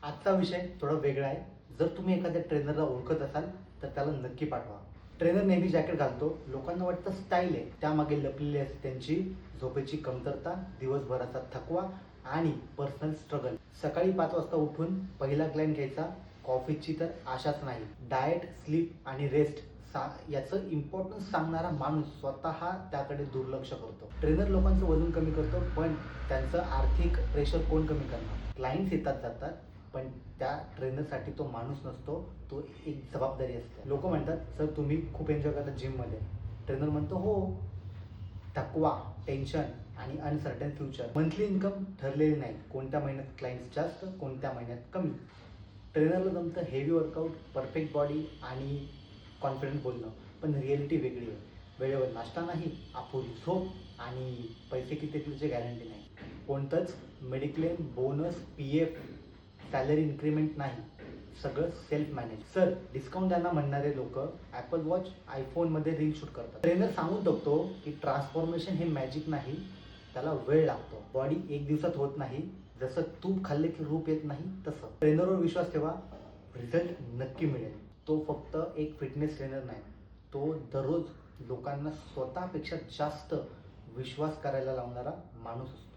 आजचा विषय थोडा वेगळा आहे. जर तुम्ही एखाद्या ट्रेनरला ओळखत असाल तर त्याला नक्की पाठवा. ट्रेनर नेहमी जॅकेट घालतो, लोकांना वाटतं स्टाईल आहे. त्यामागे लपलेली असते त्यांची झोपेची कमतरता, दिवसभराचा थकवा आणि पर्सनल स्ट्रगल. सकाळी 5 वाजता उठून पहिला क्लायंट घ्यायचा, कॉफीची तर आशाच नाही. डाएट, स्लीप आणि रेस्ट याचं इम्पॉर्टन्स सांगणारा माणूस स्वतः त्याकडे दुर्लक्ष करतो. ट्रेनर लोकांचं वजन कमी करतो, पण त्यांचं आर्थिक प्रेशर कोण कमी करणार? क्लायंट्स येतात जातात, पण त्या ट्रेनरसाठी तो माणूस नसतो, तो एक जबाबदारी असते. लोक म्हणतात सर तुम्ही खूप एन्जॉय करता जिममध्ये. ट्रेनर म्हणतो हो, थकवा, टेन्शन आणि अनसर्टन फ्युचर. मंथली इन्कम ठरलेली नाही, कोणत्या महिन्यात क्लायंट्स जास्त, कोणत्या महिन्यात कमी. ट्रेनरला जमतं हेवी वर्कआउट, परफेक्ट बॉडी आणि कॉन्फिडंट बोलणं, पण रिॲलिटी वेगळी आहे. वेळेवर नाश्ता नाही, अपुरी झोप आणि पैसे किती त्याची गॅरंटी नाही. कोणतंच mediclaim, bonus, PF, salary increment नाही. सगळं सेल्फ मॅनेज. सर डिस्काउंट द्यायला म्हणणारे लोक ॲपल वॉच, आयफोनमध्ये रील शूट करतात. ट्रेनर सांगून टाकतो की ट्रान्सफॉर्मेशन हे मॅजिक नाही, त्याला वेळ लागतो. बॉडी एक दिवसात होत नाही, जसं तूप खाल्ले की रूप येत नाही तसं. ट्रेनरवर विश्वास ठेवा, रिझल्ट नक्की मिळेल. तो फक्त एक फिटनेस ट्रेनर नाही, तो दररोज लोकांना स्वतःपेक्षा जास्त विश्वास करायला लावणारा माणूस असतो.